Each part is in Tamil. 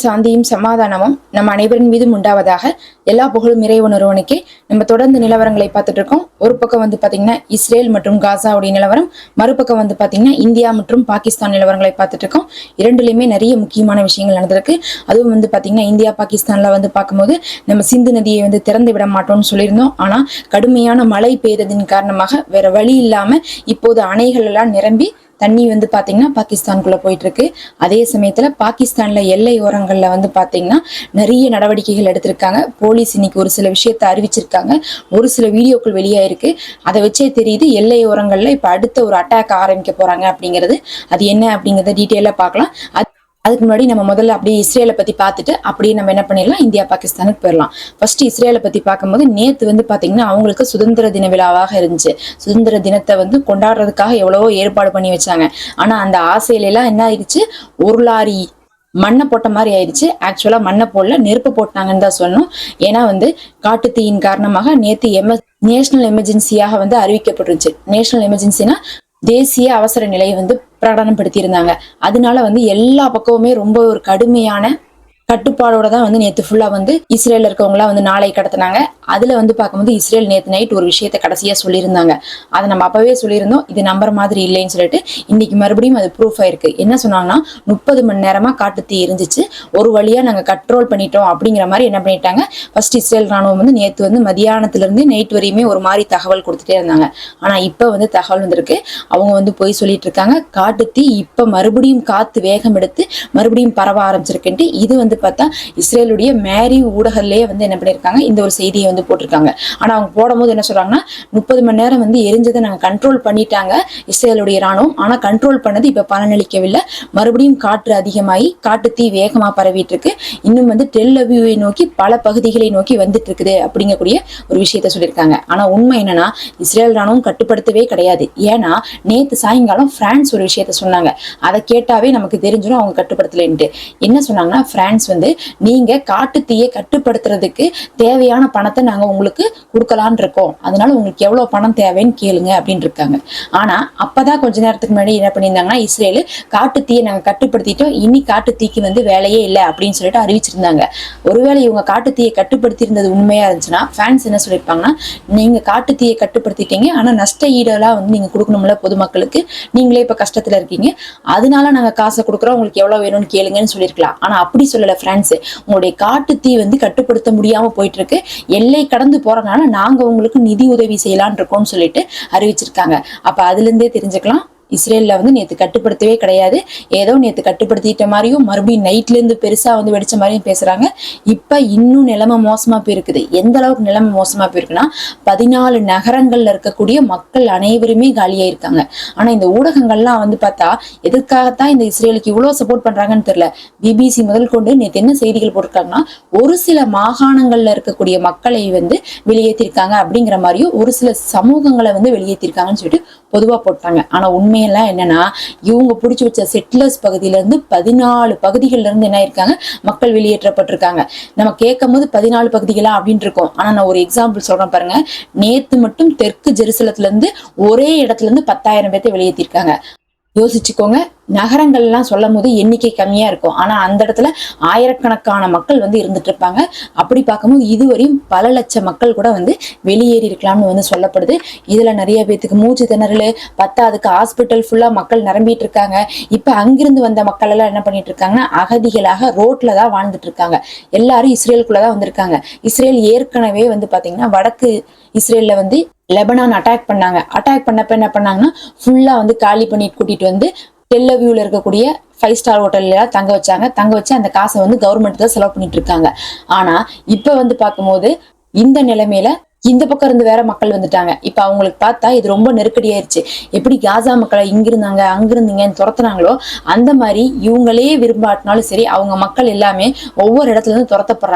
சாந்தியும் சமாதானமும் நம்ம அனைவரின் மீதும் உண்டாவதாக. எல்லா புகழும் இறைவன் ஒருவனுக்கே. நம்ம தொடர்ந்து நிலவரங்களை பார்த்துட்டு இருக்கோம். ஒரு பக்கம் பாத்தீங்கன்னா இஸ்ரேல் மற்றும் காசாவுடைய நிலவரம், மறுபக்கம் பாத்தீங்கன்னா இந்தியா மற்றும் பாகிஸ்தான் நிலவரங்களை பார்த்துட்டு இருக்கோம். இரண்டுலயுமே நிறைய முக்கியமான விஷயங்கள் நடந்திருக்கு. அதுவும் பாத்தீங்கன்னா இந்தியா பாகிஸ்தான்ல பார்க்கும்போது நம்ம சிந்து நதியை திறந்து விட மாட்டோம்னு சொல்லியிருந்தோம். ஆனா கடுமையான மழை பெய்ததின் காரணமாக வேற வழி இல்லாம இப்போது அணைகள் எல்லாம் நிரம்பி தண்ணி பாத்தீங்கன்னா பாகிஸ்தானுக்குள்ள போயிட்டு இருக்கு. அதே சமயத்துல பாகிஸ்தான்ல எல்லை ஓரங்கள்ல பாத்தீங்கன்னா நிறைய நடவடிக்கைகள் எடுத்திருக்காங்க. போலீஸ் இன்னைக்கு ஒரு சில விஷயத்த அறிவிச்சிருக்காங்க. ஒரு சில வீடியோக்கள் வெளியாயிருக்கு. அதை வச்சே தெரியுது எல்லை ஓரங்கள்ல இப்ப அடுத்த ஒரு அட்டாக் ஆரம்பிக்க போறாங்க அப்படிங்கிறது. அது என்ன அப்படிங்கறத டீட்டெயிலா பார்க்கலாம். அதுக்கு முன்னாடி நம்ம முதல்ல அப்படியே இஸ்ரேலை பத்தி பார்த்துட்டு அப்படியே நம்ம என்ன பண்ணிடலாம், இந்தியா பாகிஸ்தானுக்கு போயிடலாம். ஃபர்ஸ்ட் இஸ்ரேலை பத்தி பார்க்கும்போது நேத்து பாத்தீங்கன்னா அவங்களுக்கு சுதந்திர தின விழாவாக இருந்துச்சு. சுதந்திர தினத்தை கொண்டாடுறதுக்காக எவ்வளவோ ஏற்பாடு பண்ணி வச்சாங்க. ஆனா அந்த ஆசையில எல்லாம் என்ன ஆயிடுச்சு, ஒரு லாரி மண்ணை போட்ட மாதிரி ஆயிடுச்சு. ஆக்சுவலா மண்ணை போடல, நெருப்பு போட்டாங்கன்னு தான் சொல்லணும். ஏன்னா காட்டுத்தீயின் காரணமாக நேத்து நேஷனல் எமர்ஜென்சியாக அறிவிக்கப்பட்டுருச்சு. நேஷனல் எமர்ஜென்சினா தேசிய அவசர நிலையை பிரகடனப்படுத்தி இருந்தாங்க. அதனால எல்லா பக்கமுமே ரொம்ப ஒரு கடுமையான கட்டுப்பாடோட தான் நேத்து ஃபுல்லா இஸ்ரேல இருக்கவங்க எல்லாம் நாளை கடத்தினாங்க. அதுல பார்க்கும்போது இஸ்ரேல் நேத்து நைட் ஒரு விஷயத்த கடைசியா சொல்லியிருந்தாங்க. அதை நம்ம அப்பவே சொல்லியிருந்தோம், இது நம்புற மாதிரி இல்லைன்னு சொல்லிட்டு. இன்னைக்கு மறுபடியும் அது ப்ரூஃப் ஆயிருக்கு. என்ன சொன்னாங்கன்னா 30 மணி நேரமா காட்டுத்தீ இருந்துச்சு, ஒரு வழியா நாங்க கண்ட்ரோல் பண்ணிட்டோம் அப்படிங்கிற மாதிரி என்ன பண்ணிட்டாங்க. ஃபர்ஸ்ட் இஸ்ரேல் ராணுவம் நேத்து மதியானத்துல இருந்து நைட் வரையுமே ஒரு மாதிரி தகவல் கொடுத்துட்டே இருந்தாங்க. ஆனா இப்ப தகவல் வந்திருக்கு. அவங்க போய் சொல்லிட்டு இருக்காங்க, காட்டுத்தீ இப்ப மறுபடியும் காத்து வேகம் எடுத்து மறுபடியும் பரவ ஆரம்பிச்சிருக்குன்ட்டு. இது பார்த்தா இஸ்ரேலுடைய மேரி ஊடகத்திலேயே என்ன பண்ணிருக்காங்க, இந்த ஒரு செய்தியை போட்டிருக்காங்க. ஆனா அவங்க போடும் போது என்ன சொல்றாங்கன்னா 30 மணி நேரம் எரிஞ்சதை நாங்க கண்ட்ரோல் பண்ணிட்டாங்க இஸ்ரேலுடைய ராணுவம். ஆனா கண்ட்ரோல் பண்ணது இப்ப பலனளிக்கவில்லை. மறுபடியும் காற்று அதிகமாகி காட்டுத்தீ வேகமா பரவிட்டு இருக்கு. இன்னும் டெல் அவீவை நோக்கி பல பகுதிகளை நோக்கி வந்துட்டு இருக்குது அப்படிங்கக்கூடிய ஒரு விஷயத்த சொல்லியிருக்காங்க. ஆனா உண்மை என்னன்னா இஸ்ரேல் ராணுவம் கட்டுப்படுத்தவே கிடையாது. ஏன்னா நேத்து சாயங்காலம் பிரான்ஸ் ஒரு விஷயத்த சொன்னாங்க. அதை கேட்டாவே நமக்கு தெரிஞ்சிடும் அவங்க கட்டுப்படுத்தலன்ட்டு. என்ன சொன்னாங்கன்னா, பிரான்ஸ் நீங்க காட்டுத்தீயை கட்டுப்படுத்துறதுக்கு தேவையான பணத்தை நாங்க உங்களுக்கு கொடுக்கலான் இருக்கோம், அதனால உங்களுக்கு எவ்வளவு பணம் தேவைன்னு கேளுங்க அப்படின்னு இருக்காங்க. ஆனா அப்பதான் கொஞ்ச நேரத்துக்கு முன்னாடி என்ன பண்ணியிருந்தாங்கன்னா, இஸ்ரேல் காட்டுத்தீயை நாங்க கட்டுப்படுத்திட்டோம், இனி காட்டுத்தீக்கு வேலையே இல்லை அப்படின்னு சொல்லிட்டு அறிவிச்சிருந்தாங்க. ஒருவேளை இவங்க காட்டுத்தீயை கட்டுப்படுத்தி இருந்தது உண்மையா இருந்துச்சுன்னா பிரான்ஸ் என்ன சொல்லியிருப்பாங்கன்னா, நீங்க காட்டுத்தீயை கட்டுப்படுத்திட்டீங்க, ஆனா நஷ்ட ஈடெல்லாம் நீங்க கொடுக்கணும்ல பொதுமக்களுக்கு, நீங்களே இப்ப கஷ்டத்துல இருக்கீங்க, அதனால நாங்க காசை கொடுக்குறோம், உங்களுக்கு எவ்வளவு வேணும்னு கேளுங்கன்னு சொல்லியிருக்கலாம். ஆனா அப்படி சொல்லல பிரான்ஸ். உங்களுடைய காட்டுத்தீ கட்டுப்படுத்த முடியாம போயிட்டு இருக்கு, எல்லை கடந்து போறதுனால நாங்க உங்களுக்கு நிதி உதவி செய்யலான் இருக்கோம்னு சொல்லிட்டு அறிவிச்சிருக்காங்க. அப்ப அதுல இருந்தே தெரிஞ்சுக்கலாம் இஸ்ரேல்ல நேத்து கட்டுப்படுத்தவே கிடையாது. ஏதோ நேத்து கட்டுப்படுத்திட்ட மாதிரியும் மறுபடியும் நைட்ல இருந்து பெருசா வெடிச்ச மாதிரியும் பேசுறாங்க. இப்ப இன்னும் நிலைமை மோசமா போயிருக்குது. எந்த அளவுக்கு நிலைமை மோசமா போயிருக்குன்னா, 14 நகரங்கள்ல இருக்கக்கூடிய மக்கள் அனைவருமே காலியாயிருக்காங்க. ஆனா இந்த ஊடகங்கள்லாம் பார்த்தா எதுக்காகத்தான் இந்த இஸ்ரேலுக்கு இவ்வளவு சப்போர்ட் பண்றாங்கன்னு தெரியல. பிபிசி முதல் கொண்டு நேத்து என்ன செய்திகள் போட்டிருக்காங்கன்னா, ஒரு சில மாகாணங்கள்ல இருக்கக்கூடிய மக்களை வெளியேற்றிருக்காங்க அப்படிங்கிற மாதிரியும் ஒரு சில சமூகங்களை வெளியேற்றிருக்காங்கன்னு சொல்லிட்டு பொதுவா போட்டாங்க. ஆனா உண்மையெல்லாம் என்னன்னா, இவங்க பிடிச்சி வச்ச செட்டிலர்ஸ் பகுதியில இருந்து 14 பகுதிகள்ல இருந்து என்ன இருக்காங்க, மக்கள் வெளியேற்றப்பட்டிருக்காங்க. நம்ம கேட்கும் போது 14 பகுதிகளா அப்படின்னு இருக்கும். ஆனா நான் ஒரு எக்ஸாம்பிள் சொல்றேன் பாருங்க. நேத்து மட்டும் தெற்கு ஜெருசலத்துல இருந்து ஒரே இடத்துல இருந்து 10,000 பேர்த்தை வெளியேற்றிருக்காங்க. யோசிச்சுக்கோங்க. நகரங்கள்லாம் சொல்லும் போது எண்ணிக்கை கம்மியா இருக்கும், ஆனா அந்த இடத்துல ஆயிரக்கணக்கான மக்கள் இருந்துட்டு இருப்பாங்க. அப்படி பார்க்கும்போது இதுவரையும் பல லட்சம் மக்கள் கூட வெளியேறி இருக்கலாம்னு சொல்லப்படுது. இதுல நிறைய பேத்துக்கு மூச்சு திணறல், பத்தாவதுக்கு ஹாஸ்பிட்டல் ஃபுல்லா மக்கள் நிரம்பிட்டு இருக்காங்க. இப்ப அங்கிருந்து வந்த மக்கள் எல்லாம் என்ன பண்ணிட்டு இருக்காங்கன்னா, அகதிகளாக ரோட்ல தான் வாழ்ந்துட்டு இருக்காங்க. எல்லாரும் இஸ்ரேலுக்குள்ளதான் வந்திருக்காங்க. இஸ்ரேல் ஏற்கனவே பாத்தீங்கன்னா வடக்கு இஸ்ரேல்ல லெபனான் அட்டாக் பண்ணாங்க. அட்டாக் பண்ணப்ப என்ன பண்ணாங்கன்னா, ஃபுல்லா காலி பண்ணிட்டு கூட்டிட்டு டெல் அவீவ்ல இருக்கக்கூடிய 5 ஸ்டார் ஹோட்டல்ல தங்க வச்சாங்க. தங்க வச்சு அந்த காசை கவர்மெண்ட் தான் செலவு பண்ணிட்டு இருக்காங்க. ஆனா இப்ப பார்க்கும்போது இந்த நிலைமையில இந்த பக்கம் இருந்து வேற மக்கள் வந்துட்டாங்க. இப்ப அவங்களுக்கு பார்த்தா இது ரொம்ப நெருக்கடி ஆயிடுச்சு. எப்படி காசா மக்களை இங்கிருந்தாங்க அங்கிருந்தீங்கன்னு துரத்துனாங்களோ அந்த மாதிரி இவங்களே விரும்பாட்டினாலும் சரி, அவங்க மக்கள் எல்லாமே ஒவ்வொரு இடத்துல இருந்து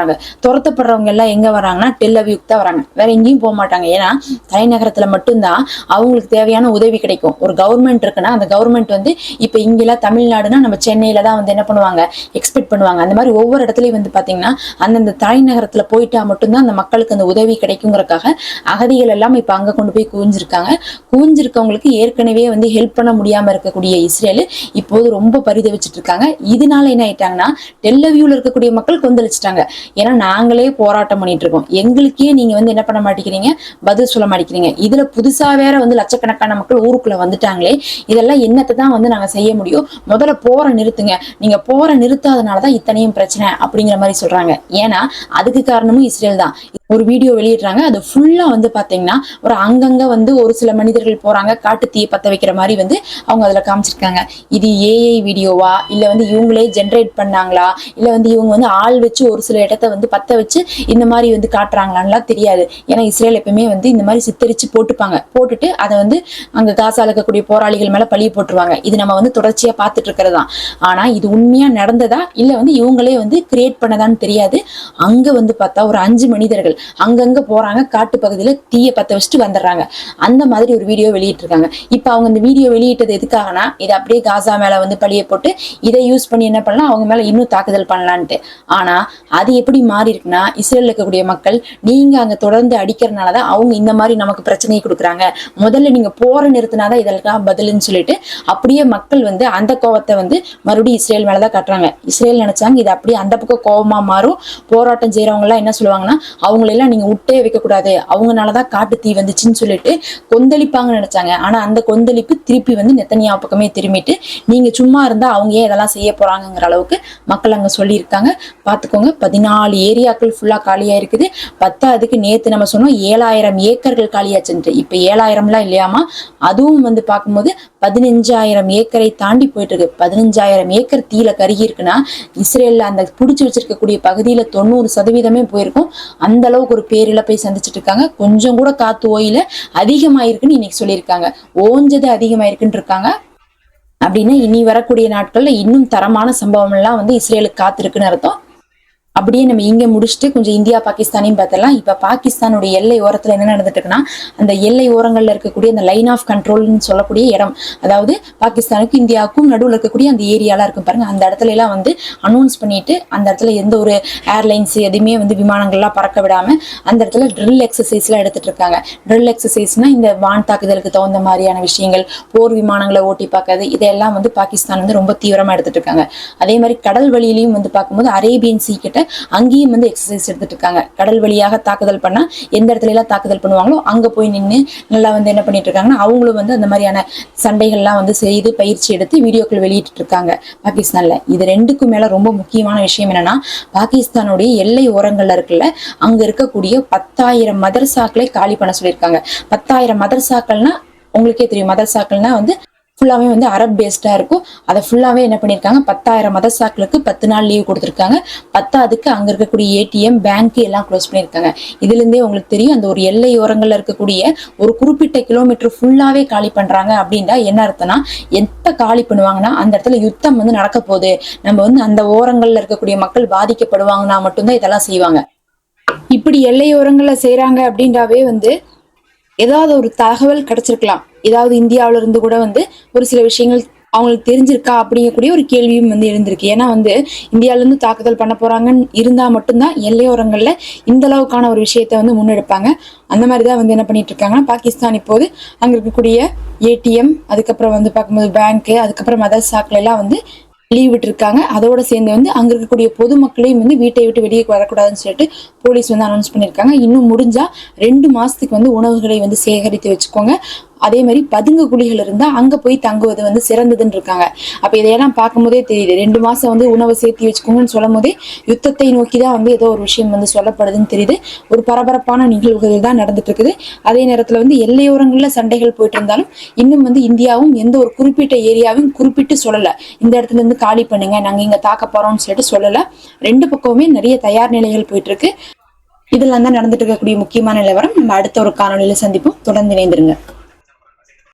துரத்தப்படுறவங்க எல்லாம் எங்க வராங்கன்னா, டெல் அவீவுக்கு தான் வராங்க, வேற எங்கேயும் போக மாட்டாங்க. ஏன்னா தலைநகரத்துல மட்டும்தான் அவங்களுக்கு தேவையான உதவி கிடைக்கும். ஒரு கவர்மெண்ட் இருக்குன்னா அந்த கவர்மெண்ட் இப்ப இங்கெல்லாம் தமிழ்நாடுனா நம்ம சென்னையில தான் என்ன பண்ணுவாங்க, எக்ஸ்பெக்ட் பண்ணுவாங்க. அந்த மாதிரி ஒவ்வொரு இடத்துலயும் பாத்தீங்கன்னா அந்தந்த தலைநகரத்துல போயிட்டா மட்டும்தான் அந்த மக்களுக்கு அந்த உதவி கிடைக்குங்கிறக்காக செய்யறதுக்காக அகதிகள் எல்லாம் இப்ப அங்க கொண்டு போய் குவிஞ்சிருக்கவங்களுக்கு ஏற்கனவே வந்து ஹெல்ப் பண்ண முடியாம இருக்கக்கூடிய இஸ்ரேல் இப்போது ரொம்ப பரிதவிச்சுட்டு இருக்காங்க. இதனால என்ன ஆயிட்டாங்கன்னா டெல்லவியூல இருக்கக்கூடிய மக்கள் கொந்தளிச்சிட்டாங்க. ஏன்னா நாங்களே போராட்டம் பண்ணிட்டு இருக்கோம், எங்களுக்கே நீங்க வந்து என்ன பண்ண மாட்டேங்கிறீங்க, பதில் சொல்ல மாட்டேங்கிறீங்க, இதுல புதுசா வேற வந்து லட்சக்கணக்கான மக்கள் ஊருக்குள்ள வந்துட்டாங்களே, இதெல்லாம் என்னத்தை தான் வந்து நாங்க செய்ய முடியும், முதல்ல போற நிறுத்துங்க, நீங்க போற நிறுத்தாதனாலதான் இத்தனையும் பிரச்சனை அப்படிங்கிற மாதிரி சொல்றாங்க. ஏன்னா அதுக்கு காரணமும் இஸ்ரேல் தான். ஒரு வீடியோ வெளியிடுறாங்க, அது ஃபுல்லா வந்து பாத்தீங்கன்னா ஒரு அங்கங்க வந்து ஒரு சில மனிதர்கள் போறாங்க, காட்டு தீயை பத்த வைக்கிற மாதிரி வந்து அவங்க அதுல காமிச்சிருக்காங்க. இது ஏஐ வீடியோவா இல்ல வந்து இவங்களே ஜென்ரேட் பண்ணாங்களா இல்ல வந்து இவங்க வந்து ஆள் வச்சு ஒரு சில இடத்த வந்து பத்த வச்சு இந்த மாதிரி வந்து காட்டுறாங்களான்லாம் தெரியாது. ஏன்னா இஸ்ரேல் எப்பவுமே வந்து இந்த மாதிரி சித்தரிச்சு போட்டுட்டு அதை வந்து அங்க காசால இருக்கக்கூடிய போராளிகள் மேல பழிய போட்டுருவாங்க. இது நம்ம வந்து தொடர்ச்சியா பார்த்துட்டு இருக்கிறதா. ஆனா இது உண்மையா நடந்ததா இல்ல வந்து இவங்களே வந்து கிரியேட் பண்ணதான்னு தெரியாது. அங்க வந்து பார்த்தா ஒரு 5 மனிதர்கள் அங்கங்க போறாங்க, காட்டு பகுதியில தீய பத்த வச்சுட்டு வந்துடுறாங்க. அந்த மாதிரி ஒரு வீடியோ வெளியிட்டு இருக்காங்க. இப்ப அவங்க இந்த வீடியோ வெளியிட்டது எதுக்காகனா இதை அப்படியே காசா மேல வந்து பழிய போட்டு இதை யூஸ் பண்ணி என்ன பண்ணலாம், அவங்க மேல இன்னும் தாக்குதல் பண்ணலான்ட்டு. ஆனா அது எப்படி மாறி இருக்குன்னா இஸ்ரேல்ல இருக்கக்கூடிய மக்கள் நீங்க அங்க தொடர்ந்து அடிக்கிறதுனாலதான் அவங்க இந்த மாதிரி நமக்கு பிரச்சனையை கொடுக்குறாங்க, முதல்ல நீங்க போற நிறுத்தினாதான் இதெல்லாம் பதிலுன்னு சொல்லிட்டு அப்படியே மக்கள் வந்து அந்த கோவத்தை வந்து மறுபடியும் இஸ்ரேல் மேலதான் காட்டுறாங்க. இஸ்ரேல் நினைச்சாங்க இது அப்படியே அந்த பக்கம் கோவமா மாறும், போராட்டம் செய்யறவங்க எல்லாம் என்ன சொல்லுவாங்கன்னா அவங்களெல்லாம் நீங்க விட்டே வைக்க கூடாது, அவங்கனாலதான் காட்டு தீ வந்துச்சுன்னு சொல்லிட்டு கொந்தளிப்பாங்கன்னு நினைச்சாங்க. ஆனா அந்த கொந்தளிப்பு திருப்பி வந்து நெத்தனியா பக்கமே திரும்பிட்டு நீங்க சும்மா இருந்தா அவங்க ஏன் இதெல்லாம் செய்ய போறாங்கிற அளவுக்கு மக்கள் அங்க சொல்லியிருக்காங்க. பாத்துக்கோங்க, 14 ஏரியாக்கள் ஃபுல்லா காலியா இருக்குது. 10க்கு நேத்து நம்ம சொன்னோம் 7000 ஏக்கர்கள் காலியாச்சுட்டு, இப்ப 7000 இல்லையாமா, அதுவும் வந்து பார்க்கும்போது 15,000 ஏக்கரை தாண்டி போயிட்டு இருக்கு. 15,000 ஏக்கர் தீல கருகி இருக்குன்னா இஸ்ரேல்ல அந்த புடிச்சு வச்சிருக்கக்கூடிய பகுதியில 90% போயிருக்கும். அந்த அளவுக்கு ஒரு பேரிழப்பை சந்திச்சுட்டு இருக்காங்க. கொஞ்சம் கூட காத்து ஓயில அதிகமாயிருக்குன்னு இன்னைக்கு சொல்லியிருக்காங்க, ஓஞ்சது அதிகமாயிருக்குன்னு இருக்காங்க. அப்படின்னா இனி வரக்கூடிய நாட்கள்ல இன்னும் தரமான சம்பவம் எல்லாம் வந்து இஸ்ரேலுக்கு காத்திருக்குன்னு அர்த்தம். அப்படியே நம்ம இங்க முடிச்சுட்டு கொஞ்சம் இந்தியா பாகிஸ்தானையும் பார்த்தலாம். இப்ப பாகிஸ்தானுடைய எல்லை ஓரத்துல என்ன நடந்துட்டு இருக்குன்னா அந்த எல்லை ஓரங்கள்ல இருக்கக்கூடிய அந்த லைன் ஆஃப் கண்ட்ரோல்னு சொல்லக்கூடிய இடம், அதாவது பாகிஸ்தானுக்கும் இந்தியாவுக்கும் நடுவில் இருக்கக்கூடிய அந்த ஏரியாலாம் இருக்கும் பாருங்க, அந்த இடத்துல எல்லாம் வந்து அனௌன்ஸ் பண்ணிட்டு அந்த இடத்துல எந்த ஒரு ஏர்லைன்ஸ் எதுவுமே வந்து விமானங்கள்லாம் பறக்க விடாம அந்த இடத்துல ட்ரில் எக்ஸசைஸ் எல்லாம் எடுத்துட்டு இருக்காங்க. ட்ரில் எக்ஸசைஸ்னா இந்த வான் தாக்குதலுக்கு தகுந்த மாதிரியான விஷயங்கள், போர் விமானங்களை ஓட்டி பார்க்கறது, இதெல்லாம் வந்து பாகிஸ்தான் வந்து ரொம்ப தீவிரமா எடுத்துட்டு இருக்காங்க. அதே மாதிரி கடல் வழியிலையும் வந்து பார்க்கும்போது அரேபியன் சீ கிட்ட அங்கேயும் வந்து எக்ஸசைஸ் எடுத்துட்டு இருக்காங்க. கடல் வழியாக தாக்குதல் பண்ணா எந்த இடத்துல எல்லாம் தாக்குதல் பண்ணுவாங்களோ அங்க போய் நின்று நல்லா வந்து என்ன பண்ணிட்டு இருக்காங்கன்னா அவங்களும் வந்து அந்த மாதிரியான சண்டைகள்லாம் வந்து செய்து பயிற்சி எடுத்து வீடியோக்கள் வெளியிட்டு இருக்காங்க பாகிஸ்தான்ல. இது ரெண்டுக்கும் மேல ரொம்ப முக்கியமான விஷயம் என்னன்னா பாகிஸ்தானுடைய எல்லை ஓரங்கள்ல இருக்குல்ல, அங்க இருக்கக்கூடிய 10,000 மதரசாக்களை காலி பண்ண சொல்லியிருக்காங்க. 10,000 மதரசாக்கள்னா உங்களுக்கே தெரியும், மதரசாக்கள்னா வந்து ஃபுல்லாவே வந்து அரப் பேஸ்டா இருக்கும். அதை ஃபுல்லாவே என்ன பண்ணிருக்காங்க, 10,000 மதரசாக்களுக்கு 10 நாள் லீவ் கொடுத்துருக்காங்க. 10க்கு அங்க இருக்கக்கூடிய ஏடிஎம் பேங்க் எல்லாம் க்ளோஸ் பண்ணிருக்காங்க. இதுல இருந்தே உங்களுக்கு தெரியும் அந்த ஒரு எல்லை ஓரங்கள்ல இருக்கக்கூடிய ஒரு குறிப்பிட்ட கிலோமீட்டர் ஃபுல்லாவே காலி பண்றாங்க அப்படின்னா என்ன அர்த்தம்னா எப்ப காலி பண்ணுவாங்கன்னா அந்த இடத்துல யுத்தம் வந்து நடக்க போகுது, நம்ம வந்து அந்த ஓரங்கள்ல இருக்கக்கூடிய மக்கள் பாதிக்கப்படுவாங்கன்னா மட்டும்தான் இதெல்லாம் செய்வாங்க. இப்படி எல்லையோரங்கள்ல செய்யறாங்க அப்படின்றாவே வந்து ஏதாவது ஒரு தகவல் கிடைச்சிருக்கலாம், ஏதாவது இந்தியாவில இருந்து கூட வந்து ஒரு சில விஷயங்கள் அவங்களுக்கு தெரிஞ்சிருக்கா அப்படிங்கக்கூடிய ஒரு கேள்வியும் வந்து எழுந்திருக்கு. ஏன்னா வந்து இந்தியால இருந்து தாக்குதல் பண்ண போறாங்கன்னு இருந்தா மட்டும்தான் எல்லையோரங்கள்ல இந்த அளவுக்கான ஒரு விஷயத்த வந்து முன்னெடுப்பாங்க. அந்த மாதிரிதான் வந்து என்ன பண்ணிட்டு இருக்காங்கன்னா பாகிஸ்தான் இப்போது அங்க இருக்கக்கூடிய ஏடிஎம், அதுக்கப்புறம் வந்து பார்க்கும்போது பேங்க், அதுக்கப்புறம் மதரசாக்கள் எல்லாம் வந்து லீவ் விட்டுருக்காங்க. அதோட சேர்ந்து வந்து அங்க இருக்கக்கூடிய பொதுமக்களையும் வந்து வீட்டை விட்டு வெளியே வரக்கூடாதுன்னு சொல்லிட்டு போலீஸ் வந்து அனௌன்ஸ் பண்ணியிருக்காங்க. இன்னும் முடிஞ்சா 2 மாசத்துக்கு வந்து உணவுகளை வந்து சேகரித்து வச்சுக்கோங்க, அதே மாதிரி பதுங்கு குழிகள் இருந்தா அங்க போய் தங்குவது வந்து சிறந்ததுன்னு இருக்காங்க. அப்ப இதையெல்லாம் பார்க்கும்போதே தெரியுது, 2 மாசம் வந்து உணவை சேர்த்து வச்சுக்கோங்கன்னு சொல்லும் போதே யுத்தத்தை நோக்கிதான் வந்து ஏதோ ஒரு விஷயம் வந்து சொல்லப்படுதுன்னு தெரியுது. ஒரு பரபரப்பான நிகழ்வுகள் தான் நடந்துட்டு இருக்குது. அதே நேரத்துல வந்து எல்லையோரங்கள்ல சண்டைகள் போயிட்டு இருந்தாலும் இன்னும் வந்து இந்தியாவும் எந்த ஒரு குறிப்பிட்ட ஏரியாவையும் குறிப்பிட்டு சொல்லல, இந்த இடத்துல இருந்து காலி பண்ணுங்க நாங்க இங்க தாக்க போறோம்னு சொல்லிட்டு சொல்லல. 2 பக்கமுமே நிறைய தயார் நிலைகள் போயிட்டு இருக்கு. இதெல்லாம் தான் நடந்துட்டு இருக்கக்கூடிய முக்கியமான நிலவரம். நம்ம அடுத்த ஒரு காணொலியில சந்திப்போம். தொடர்ந்து இணைந்திருங்க.